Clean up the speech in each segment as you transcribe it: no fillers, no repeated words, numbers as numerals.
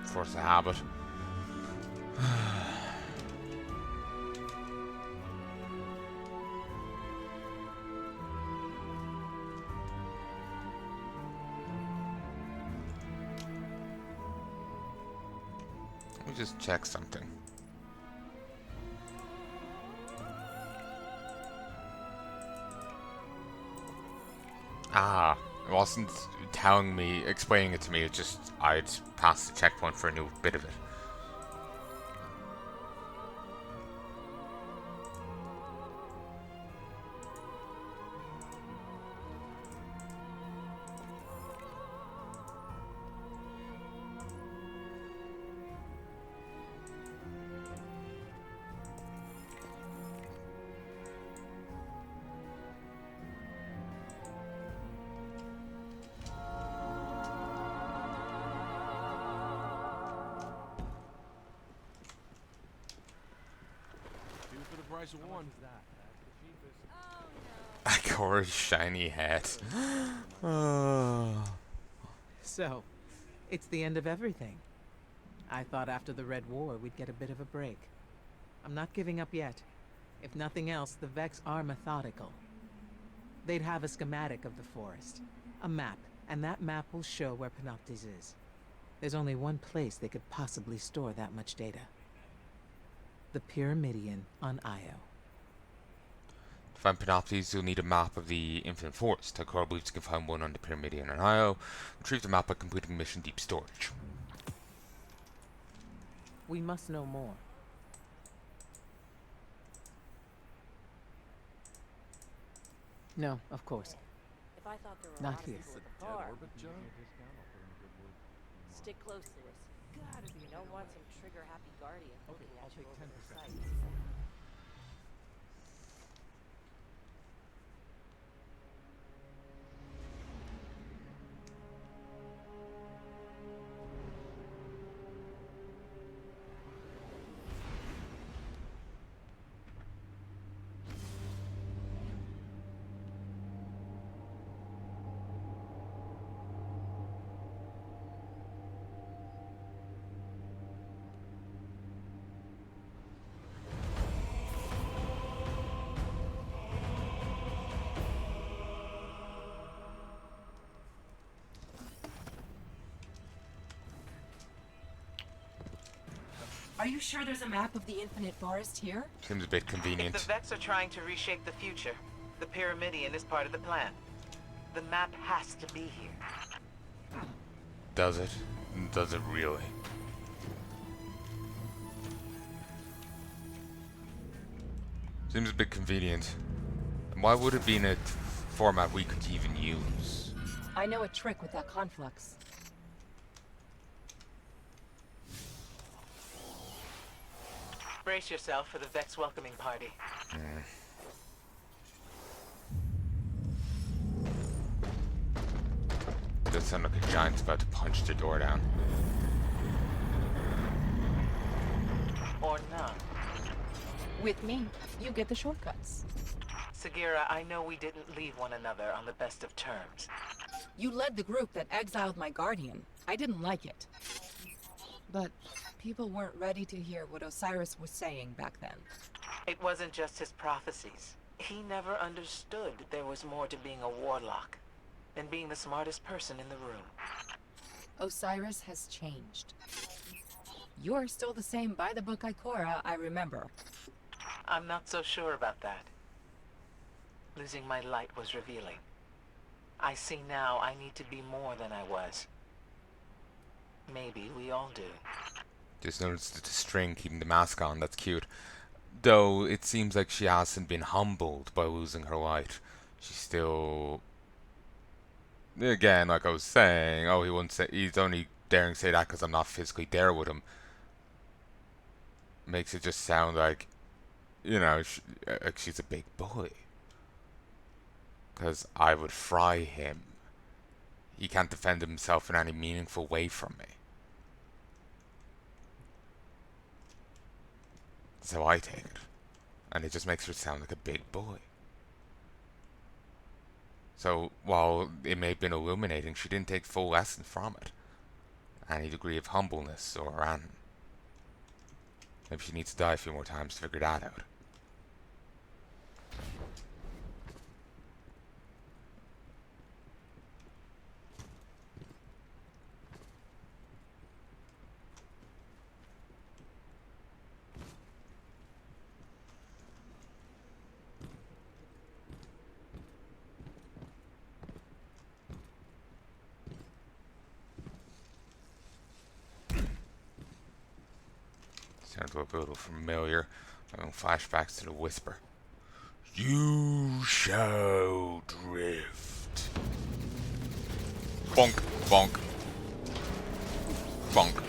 force of habit. Let me just check something. Ah, it wasn't telling me, explaining it to me, it's just I'd passed the checkpoint for a new bit of it. Price of one. Cora's shiny head. Oh. So, it's the end of everything. I thought after the Red War we'd get a bit of a break. I'm not giving up yet. If nothing else, the Vex are methodical. They'd have a schematic of the forest, a map, and that map will show where Panoptes is. There's only one place they could possibly store that much data. The Pyramidion on Io. To find Panoptes, you'll need a map of the Infinite Forest. Cora believes you can find one on the Pyramidion on Io. Retrieve the map by completing Mission Deep Storage. We must know more. No, of course. If I thought there were Not a lot here. of people at the bar, stick close to us. You don't want some trigger-happy guardian looking at you over the sights. Are you sure there's a map of the Infinite Forest here? Seems a bit If convenient. the Vex are trying to reshape the future, the Pyramidion is part of the plan. The map has to be here. Does it? Does it really? Seems a bit convenient. And why would it be in a format we could even use? I know a trick with that conflux. Brace yourself for the Vex welcoming party. Does sound like a giant's about to punch the door down. Or not. With me, you get the shortcuts. Sagira, I know we didn't leave one another on the best of terms. You led the group that exiled my guardian. I didn't like it. But people weren't ready to hear what Osiris was saying back then. It wasn't just his prophecies. He never understood there was more to being a warlock than being the smartest person in the room. Osiris has changed. You're still the same by-the-book Ikora I remember. I'm not so sure about that. Losing my light was revealing. I see now I need to be more than I was. Maybe we all do. Just noticed the string keeping the mask on. That's cute. Though it seems like she hasn't been humbled by losing her light. She's still... Again, like I was saying, oh, he won't say... He's only daring to say that because I'm not physically there with him. Makes it just sound like, you know, like she's a big bully. Because I would fry him. He can't defend himself in any meaningful way from me. That's how I take it. And it just makes her sound like a big bully. So, while it may have been illuminating, she didn't take full lesson from it. any degree of humbleness or maybe she needs to die a few more times to figure that out. Sounds a little familiar. Flashbacks to the whisper. You shall drift. Bonk, bonk, bonk.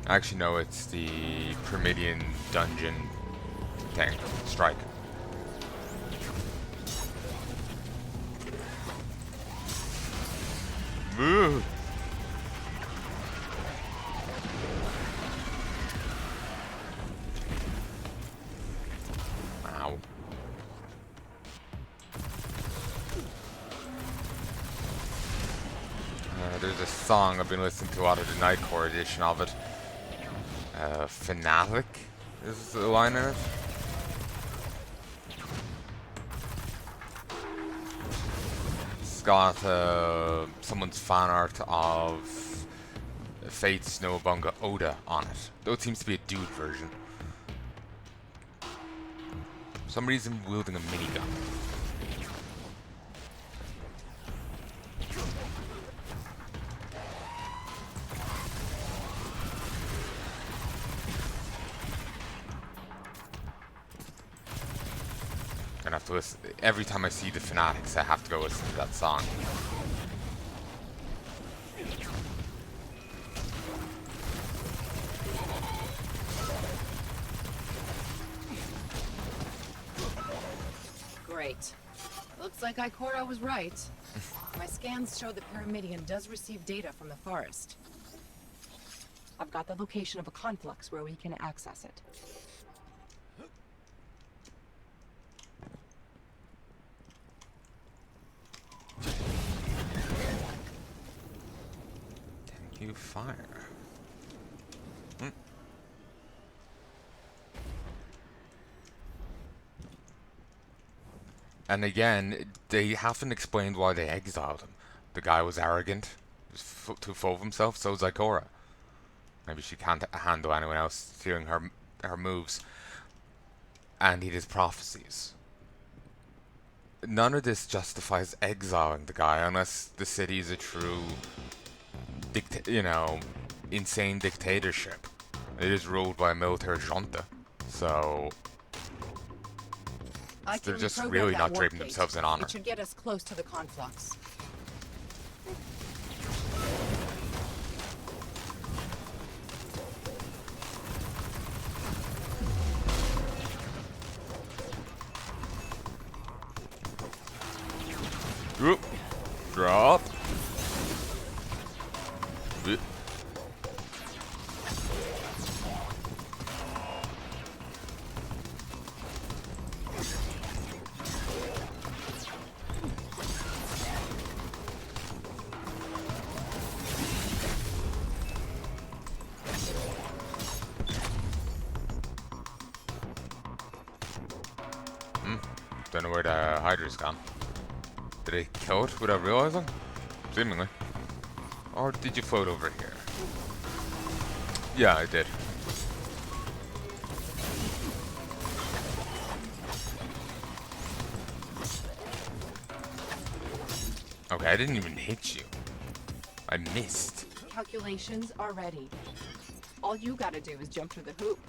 Actually, no, it's the Pyramidion dungeon thing. Strike. Move. Ow. There's a song I've been listening to a lot of the Nightcore edition of it. Fanatic is the line in it. It's got someone's fan art of Fate's Noabunga Oda on it. Though it seems to be a dude version. For some reason wielding a minigun. I have to listen. Every time I see the Fanatics, I have to go listen to that song. Great. Looks like Ikora was right. My scans show that Pyramidion does receive data from the forest. I've got the location of a conflux where we can access it. You fire. And again, they haven't explained why they exiled him. The guy was arrogant, was too full of himself. So was Ikora. Maybe she can't handle anyone else stealing her moves. And he does prophecies. None of this justifies exiling the guy unless the city is a true insane dictatorship. It is ruled by a military junta, so they're just really not draping themselves in honor. It should get us close to the conflux. Oop. Drop. Don't know where the Hydra's gone. Did I kill it without realizing? Seemingly. Or did you float over here? Yeah, I did. Okay, I didn't even hit you. I missed. Calculations are ready. All you gotta do is jump through the hoop.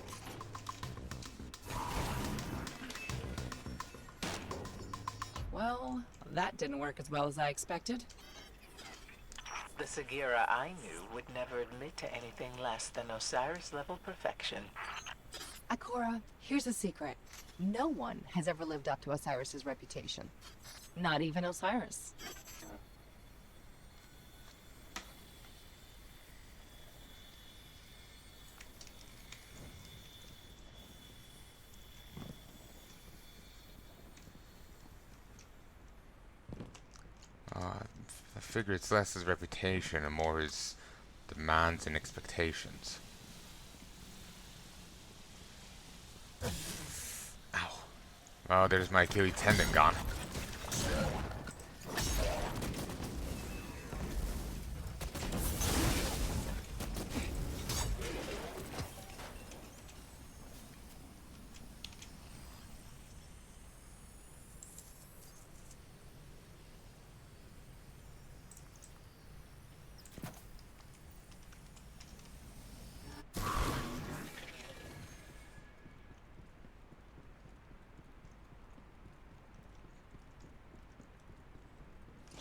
Well, that didn't work as well as I expected. The Sagira I knew would never admit to anything less than Osiris-level perfection. Ikora, here's a secret. No one has ever lived up to Osiris's reputation. Not even Osiris. figure it's less his reputation and more his demands and expectations. Ow. Oh, there's my Achilles tendon gone.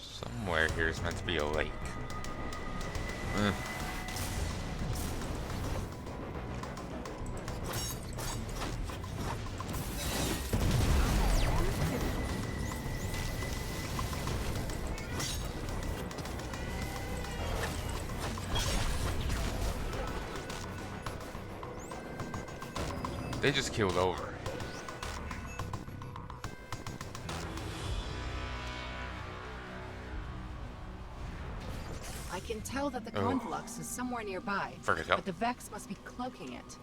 Somewhere here is meant to be a lake. Eh. They just keeled over. I can tell that the Oh. conflux is somewhere nearby, Forget it. but the Vex must be cloaking it.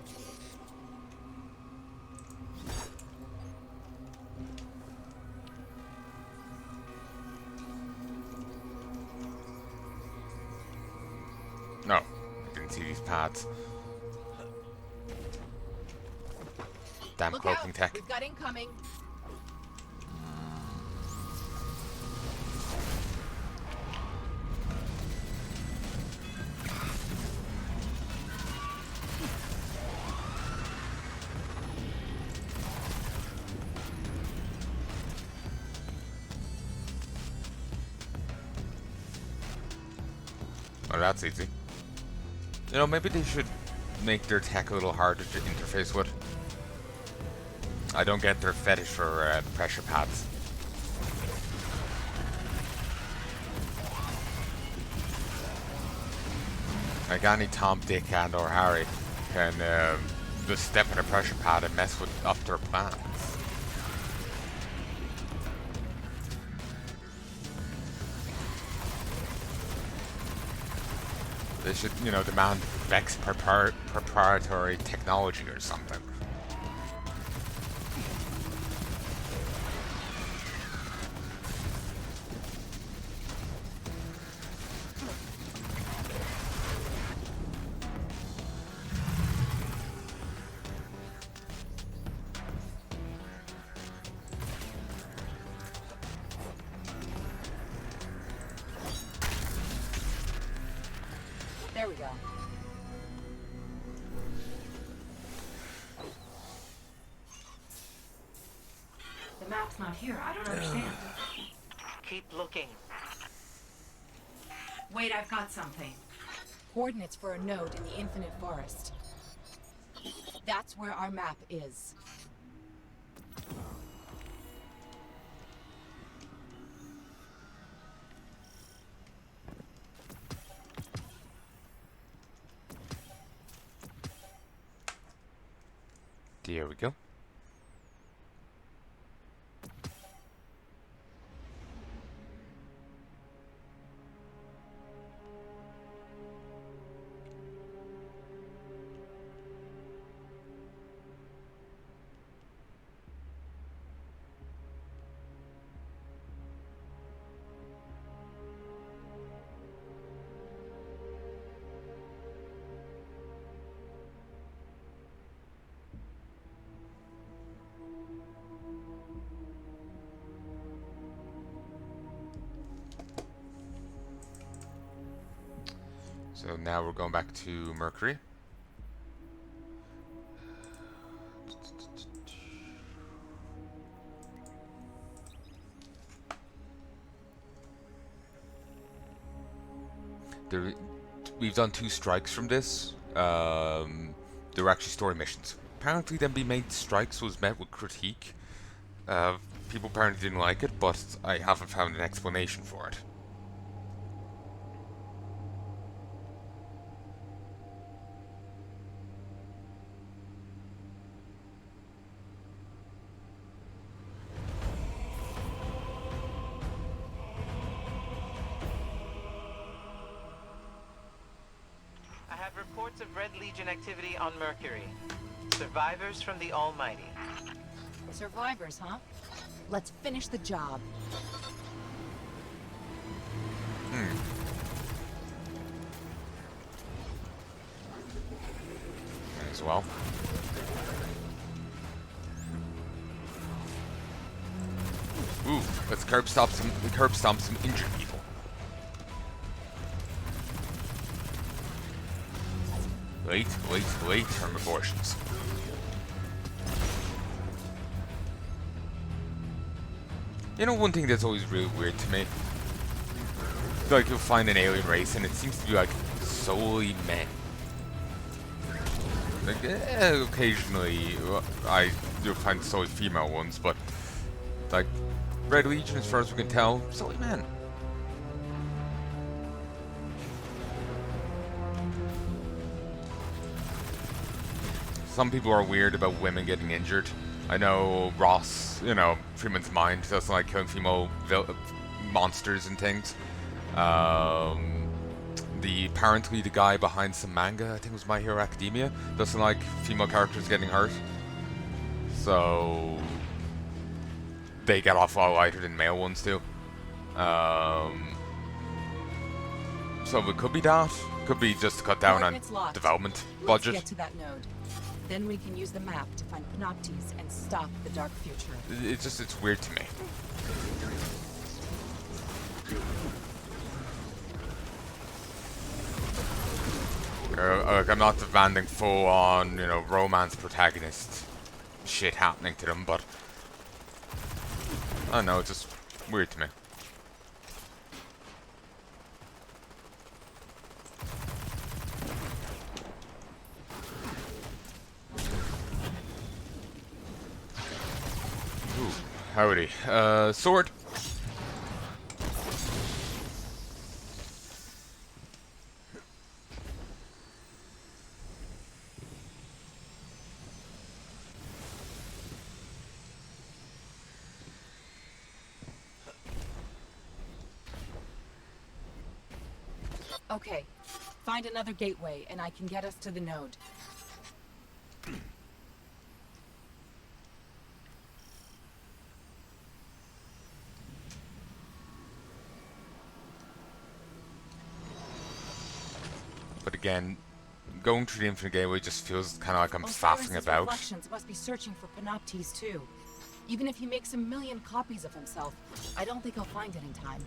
No, I didn't see these pads. Damn Look cloaking out! tech. We've got incoming. Oh, that's easy. You know, maybe they should make their tech a little harder to interface with. I don't get their fetish for pressure pads. Like any Tom, Dick, and or Harry can just step on a pressure pad and mess with up their plans. They should, you know, demand Vex proprietary technology or something. There we go. The map's not here. I don't understand. Keep looking. Wait, I've got something. Coordinates for a node in the Infinite Forest. That's where our map is. There we go. So now we're going back to Mercury. There, we've done 2 strikes from this. They were actually story missions. Apparently, them being made strikes was met with critique. People apparently didn't like it, but I haven't found an explanation for it. reports of Red Legion activity on Mercury. Survivors from the Almighty. Survivors, huh? Let's finish the job. As well. Ooh, let's curb stomp some injured people. Wait, term abortions. You know, one thing that's always really weird to me? Like, you'll find an alien race and it seems to be like solely men. Like, occasionally, you'll find solely female ones, but like, Red Legion, as far as we can tell, solely men. Some people are weird about women getting injured. I know Ross, you know, Freeman's Mind, doesn't like killing female monsters and things. Apparently the guy behind some manga, I think it was My Hero Academia, doesn't like female characters getting hurt. So they get off a lot lighter than male ones do. So it could be that. Could be just to cut down on development budget. Let's get to that node. Then we can use the map to find Panoptes and stop the dark future. It's weird to me. Like, I'm not demanding full-on, you know, romance protagonist shit happening to them, but I don't know, it's just weird to me. Ooh, howdy. Sword. Okay, find another gateway and I can get us to the node. But again, going through the Infinite Gateway just feels kind of like I'm faffing about. Reflections must be searching for Panoptes too. Even if he makes a million copies of himself, I don't think he'll find it in time.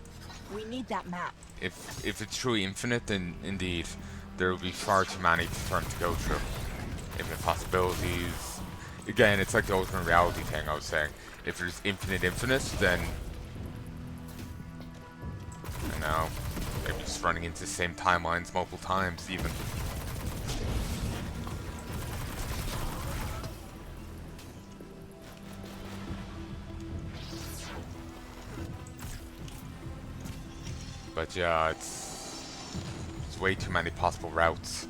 We need that map. If it's truly infinite, then indeed there will be far too many for him to go through. Infinite possibilities. Again, it's like the alternate reality thing I was saying. If there's infinite, then I know, maybe just running into the same timelines multiple times even. But yeah, it's way too many possible routes.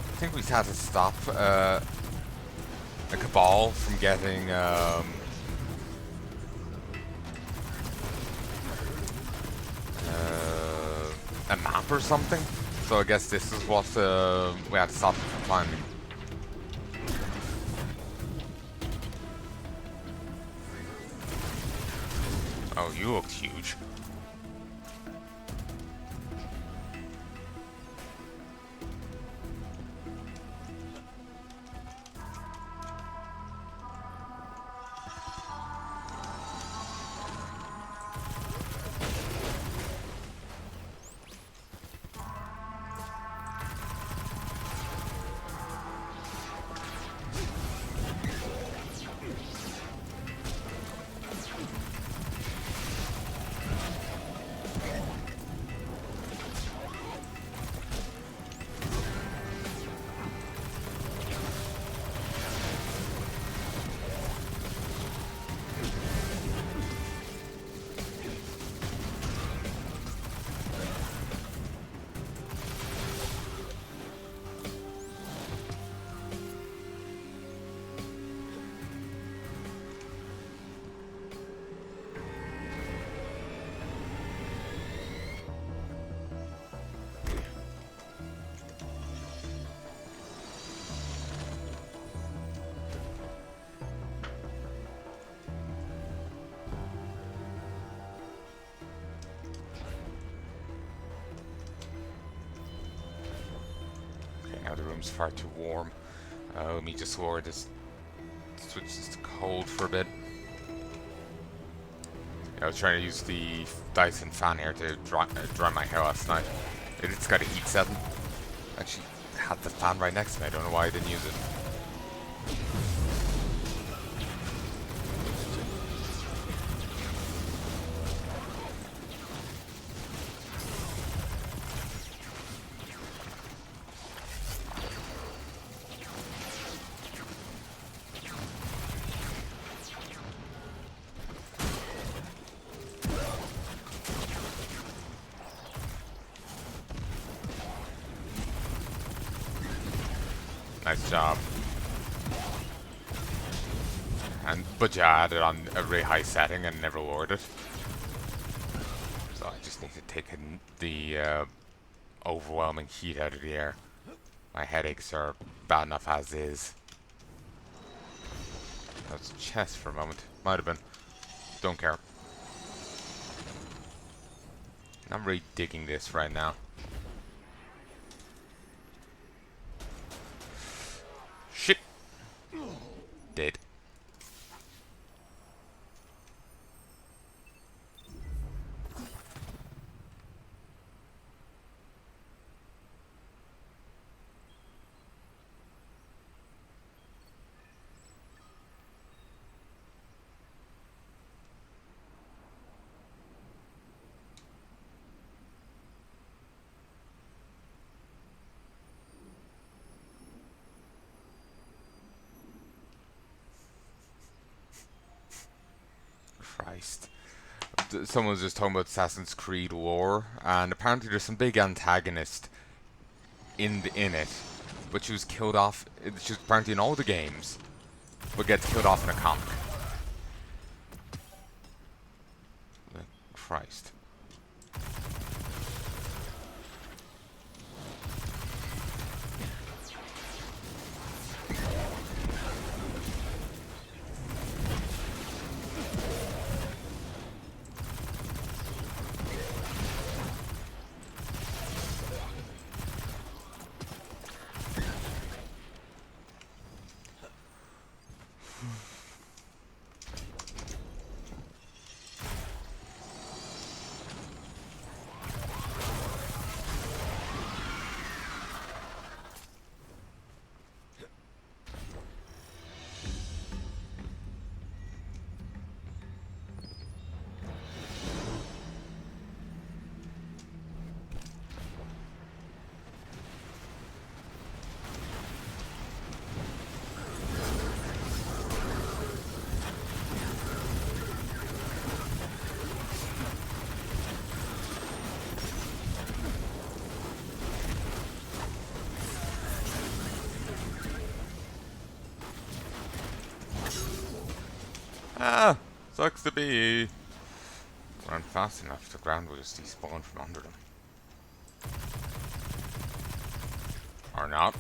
I think we just had to stop a Cabal from getting a map or something. So I guess this is what we had to stop them from finding. Oh, you looked huge. room's far too warm. Let me just lower this, switch this to cold for a bit. I was trying to use the Dyson fan here to dry my hair last night. It's got a heat setting. Actually, had the fan right next to me. I don't know why I didn't use it. Nice job. But yeah, I had it on a really high setting and never lowered it. So I just need to take the overwhelming heat out of the air. My headaches are bad enough as is. That was a chest for a moment. Might have been. Don't care. I'm really digging this right now. Shit. Dead. Christ. Someone was just talking about Assassin's Creed lore, and apparently there's some big antagonist in it, but she was killed off. She's apparently in all the games, but gets killed off in a comic. Christ. Ah, sucks to be. Run fast enough, the ground will just despawn from under them. Or not.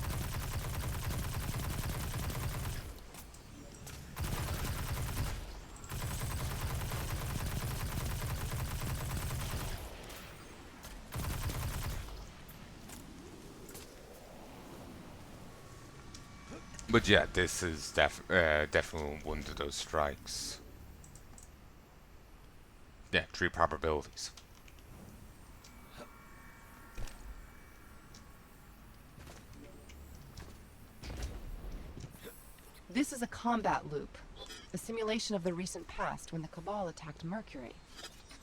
But yeah, this is definitely one of those strikes. Yeah, 3 probabilities. This is a combat loop, a simulation of the recent past when the Cabal attacked Mercury.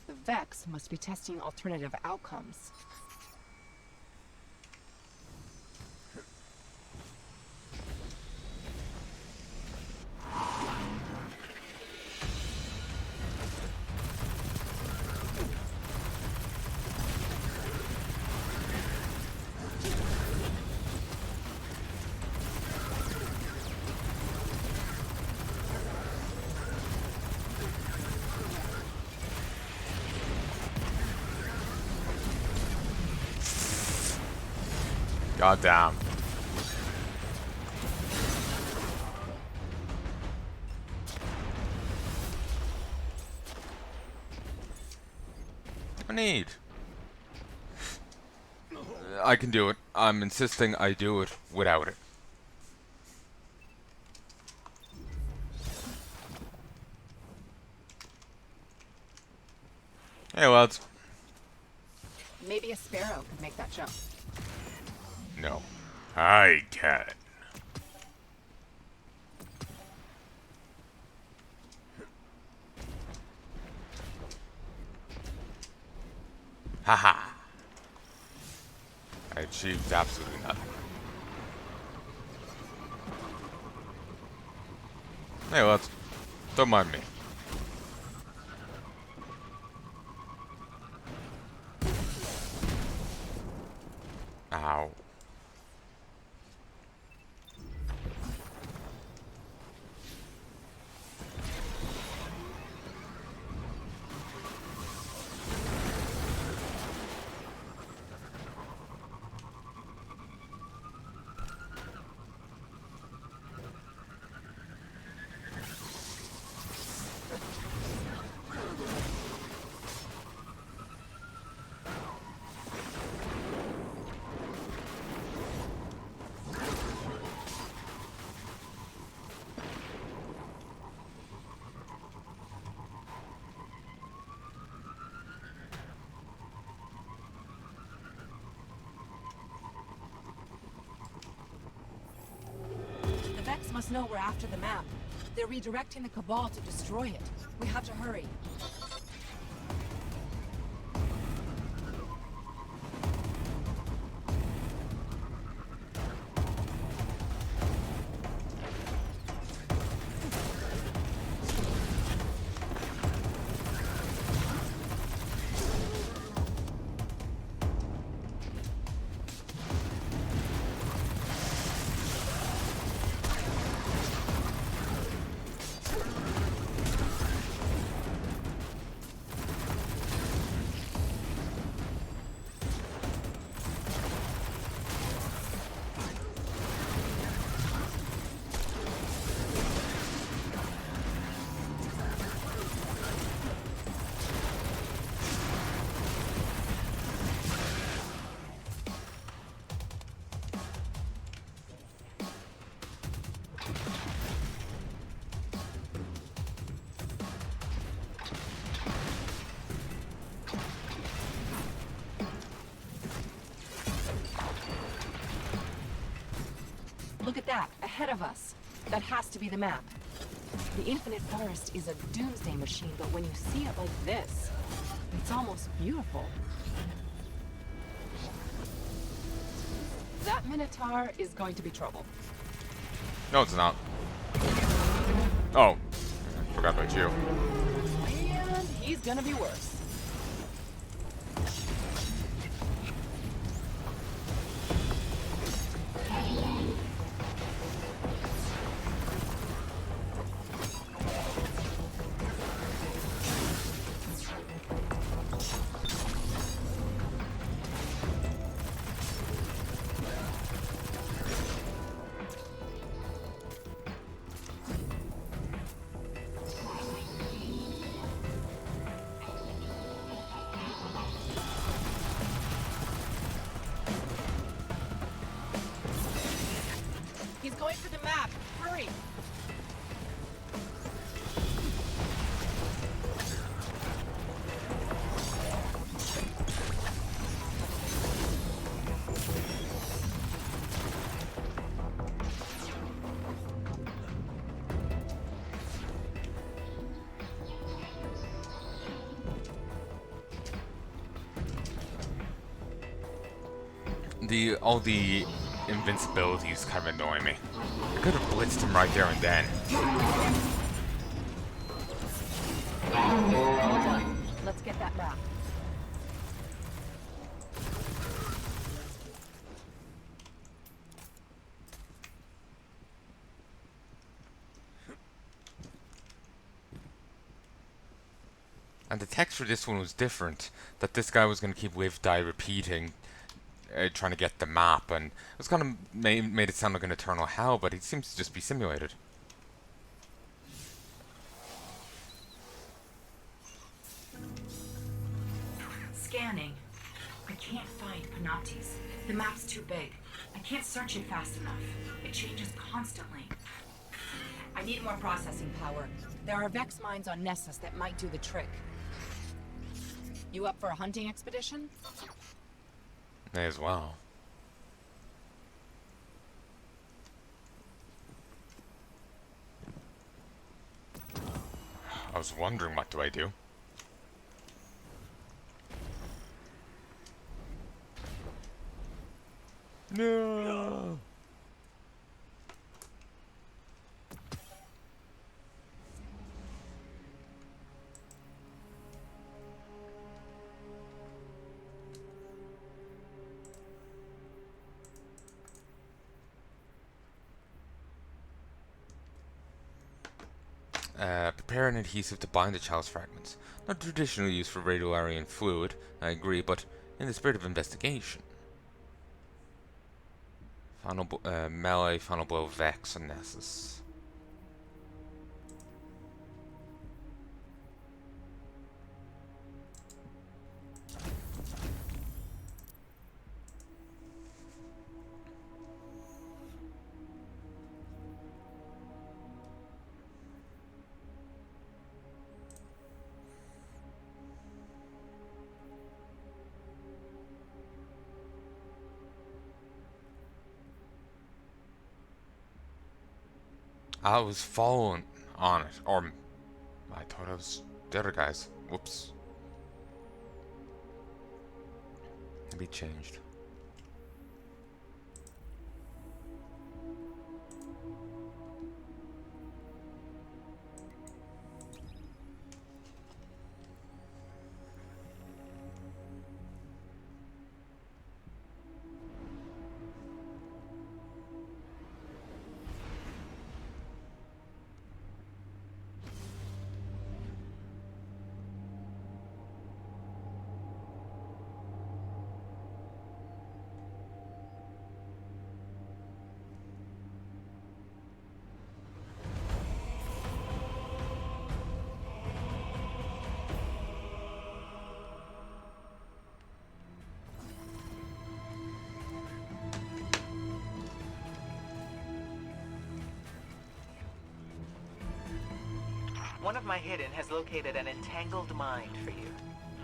The Vex must be testing alternative outcomes. God damn. I need. I can do it. I'm insisting I do it without it. Hey, lads. Maybe a sparrow could make that jump. No. I can. Haha. I achieved absolutely nothing. Hey, lads. Don't mind me. Ow. The Vex must know we're after the map. They're redirecting the Cabal to destroy it. We have to hurry. Look at that, ahead of us. That has to be the map. The Infinite Forest is a doomsday machine, but when you see it like this, it's almost beautiful. That Minotaur is going to be trouble. No, it's not. Oh. Forgot about you. And he's gonna be worse. He's going for the map. Hurry! All the invincibilities kind of annoy me. I could have blitzed him right there and then. All done. Let's get that map. And the text for this one was different. That this guy was going to keep live, die, repeating, trying to get the map, and it was kind of made it sound like an eternal hell, but it seems to just be simulated. Scanning. I can't find Panati's. The map's too big. I can't search it fast enough. It changes constantly. I need more processing power. There are Vex mines on Nessus that might do the trick. You up for a hunting expedition? May as well. I was wondering, what do I do? No. Prepare an adhesive to bind the chalice fragments. Not traditionally used for radioarian fluid, I agree, but in the spirit of investigation. Melee, final blow, Vex, and Nessus. I was following on it, or I thought I was the other guys. Whoops. Maybe it changed. One of my hidden has located an entangled mind for you.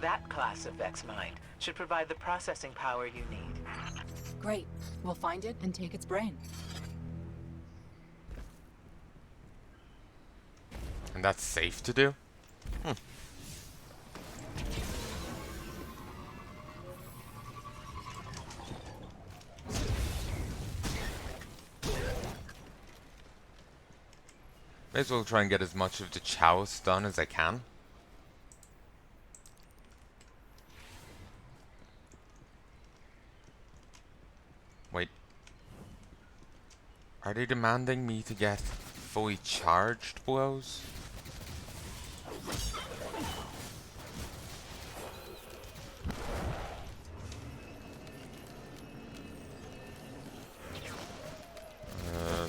That class of Vex mind should provide the processing power you need. Great. We'll find it and take its brain. And that's safe to do? May as well try and get as much of the chalice done as I can. Wait. Are they demanding me to get fully charged blows?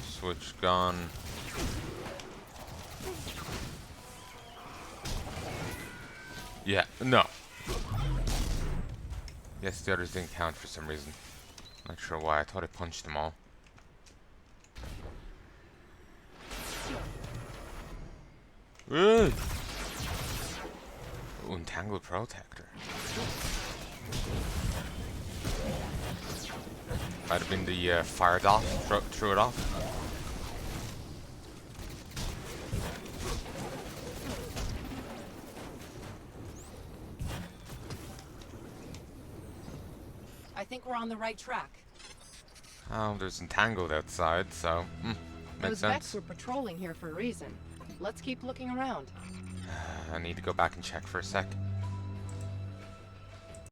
Switch gun. Yeah, no. Yes, the others didn't count for some reason. Not sure why. I thought I punched them all. Ooh, entangled protector. Might have been the fire dot. Threw it off. I think we're on the right track. Oh, there's entangled outside, so makes Those sense. Vex were patrolling here for a reason. Let's keep looking around. I need to go back and check for a sec.